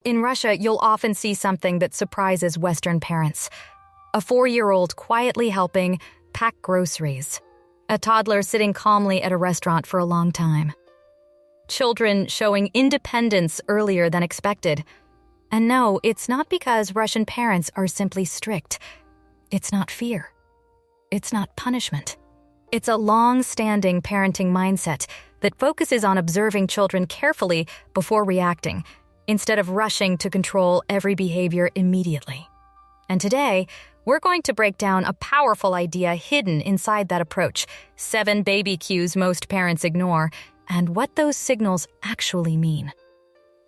In Russia, you'll often see something that surprises Western parents. A 4-year-old quietly helping pack groceries. A toddler sitting calmly at a restaurant for a long time. Children showing independence earlier than expected. And no, it's not because Russian parents are simply strict. It's not fear. It's not punishment. It's a long-standing parenting mindset that focuses on observing children carefully before reacting, instead of rushing to control every behavior immediately. And today, we're going to break down a powerful idea hidden inside that approach, 7 baby cues most parents ignore, and what those signals actually mean.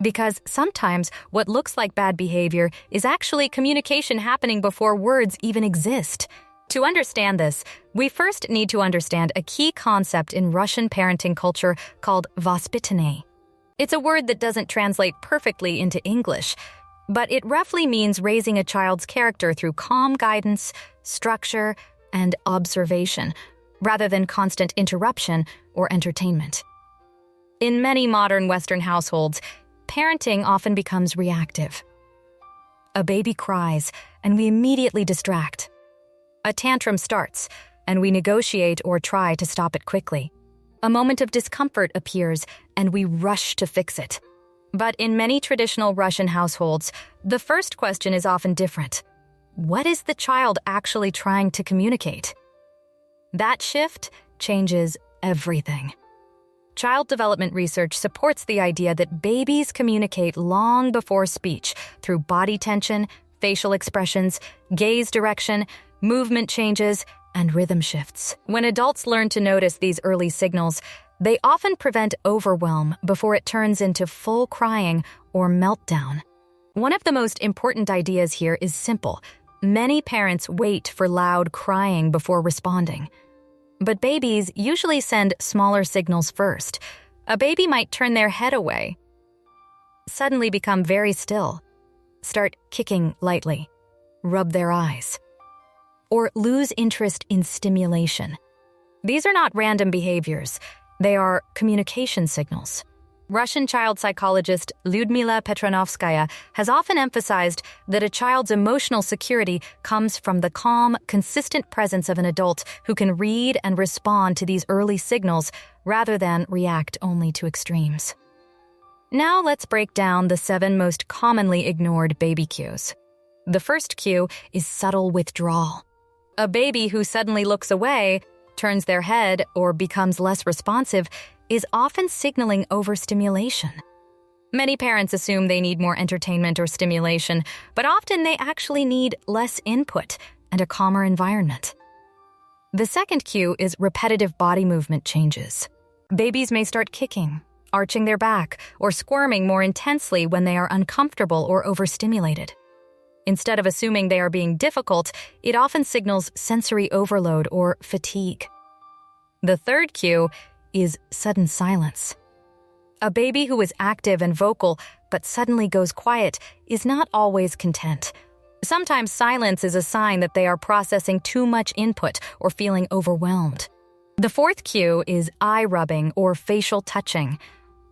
Because sometimes what looks like bad behavior is actually communication happening before words even exist. To understand this, we first need to understand a key concept in Russian parenting culture called vоспитание. It's a word that doesn't translate perfectly into English, but it roughly means raising a child's character through calm guidance, structure, and observation, rather than constant interruption or entertainment. In many modern Western households, parenting often becomes reactive. A baby cries, and we immediately distract. A tantrum starts, and we negotiate or try to stop it quickly. A moment of discomfort appears, and we rush to fix it. But in many traditional Russian households, the first question is often different. What is the child actually trying to communicate? That shift changes everything. Child development research supports the idea that babies communicate long before speech through body tension, facial expressions, gaze direction, movement changes, and rhythm shifts. When adults learn to notice these early signals, they often prevent overwhelm before it turns into full crying or meltdown. One of the most important ideas here is simple. Many parents wait for loud crying before responding. But babies usually send smaller signals first. A baby might turn their head away, suddenly become very still, start kicking lightly, rub their eyes, or lose interest in stimulation. These are not random behaviors. They are communication signals. Russian child psychologist Lyudmila Petronovskaya has often emphasized that a child's emotional security comes from the calm, consistent presence of an adult who can read and respond to these early signals rather than react only to extremes. Now let's break down the 7 most commonly ignored baby cues. The first cue is subtle withdrawal. A baby who suddenly looks away, turns their head, or becomes less responsive is often signaling overstimulation. Many parents assume they need more entertainment or stimulation, but often they actually need less input and a calmer environment. The second cue is repetitive body movement changes. Babies may start kicking, arching their back, or squirming more intensely when they are uncomfortable or overstimulated. Instead of assuming they are being difficult, it often signals sensory overload or fatigue. The third cue is sudden silence. A baby who is active and vocal but suddenly goes quiet is not always content. Sometimes silence is a sign that they are processing too much input or feeling overwhelmed. The fourth cue is eye rubbing or facial touching.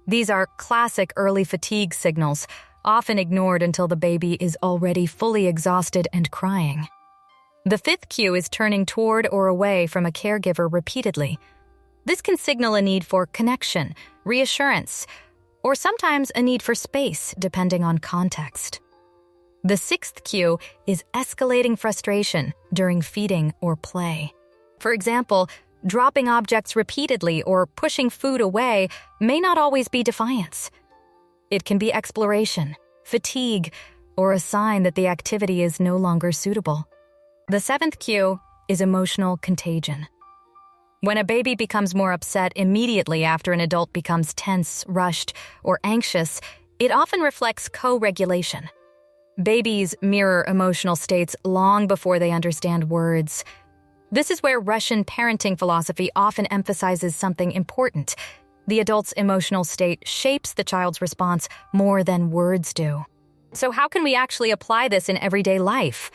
These are classic early fatigue signals, often ignored until the baby is already fully exhausted and crying. The fifth cue is turning toward or away from a caregiver repeatedly. This can signal a need for connection, reassurance, or sometimes a need for space, depending on context. The sixth cue is escalating frustration during feeding or play. For example, dropping objects repeatedly or pushing food away may not always be defiance. It can be exploration, fatigue, or a sign that the activity is no longer suitable. The seventh cue is emotional contagion. When a baby becomes more upset immediately after an adult becomes tense, rushed, or anxious, it often reflects co-regulation. Babies mirror emotional states long before they understand words. This is where Russian parenting philosophy often emphasizes something important. The adult's emotional state shapes the child's response more than words do. So how can we actually apply this in everyday life?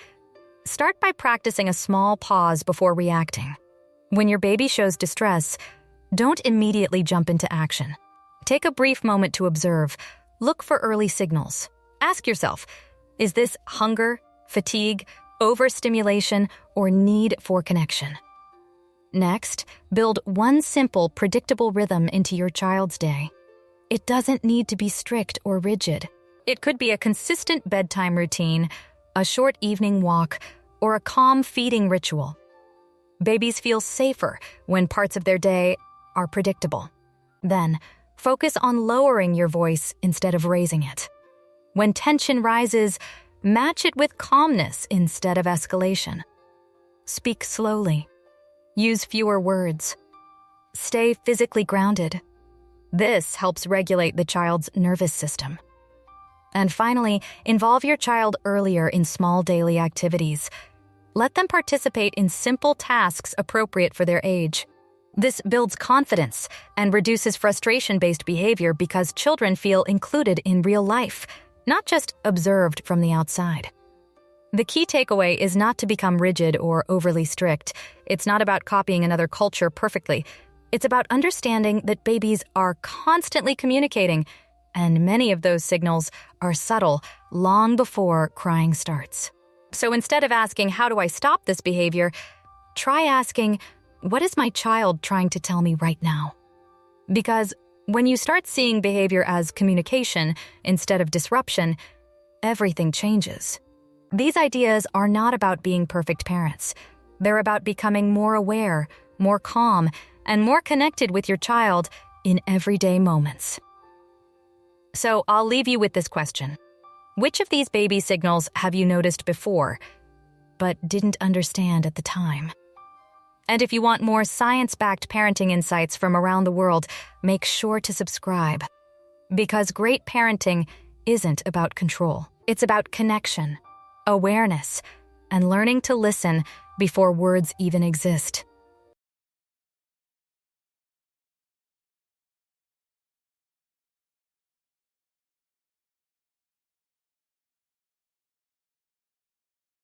Start by practicing a small pause before reacting. When your baby shows distress, don't immediately jump into action. Take a brief moment to observe, look for early signals, Ask yourself, is this hunger, fatigue, overstimulation, or need for connection? Next, build one simple, predictable rhythm into your child's day. It doesn't need to be strict or rigid. It could be a consistent bedtime routine, a short evening walk, or a calm feeding ritual. Babies feel safer when parts of their day are predictable. Then, focus on lowering your voice instead of raising it. When tension rises, match it with calmness instead of escalation. Speak slowly. Use fewer words. Stay physically grounded. This helps regulate the child's nervous system. And finally, involve your child earlier in small daily activities. Let them participate in simple tasks appropriate for their age. This builds confidence and reduces frustration-based behavior because children feel included in real life, not just observed from the outside. The key takeaway is not to become rigid or overly strict. It's not about copying another culture perfectly. It's about understanding that babies are constantly communicating, and many of those signals are subtle long before crying starts. So instead of asking, how do I stop this behavior, try asking, what is my child trying to tell me right now? Because when you start seeing behavior as communication instead of disruption, everything changes. These ideas are not about being perfect parents. They're about becoming more aware, more calm, and more connected with your child in everyday moments. So I'll leave you with this question. Which of these baby signals have you noticed before, but didn't understand at the time? And if you want more science-backed parenting insights from around the world, make sure to subscribe. Because great parenting isn't about control. It's about connection, awareness, and learning to listen before words even exist.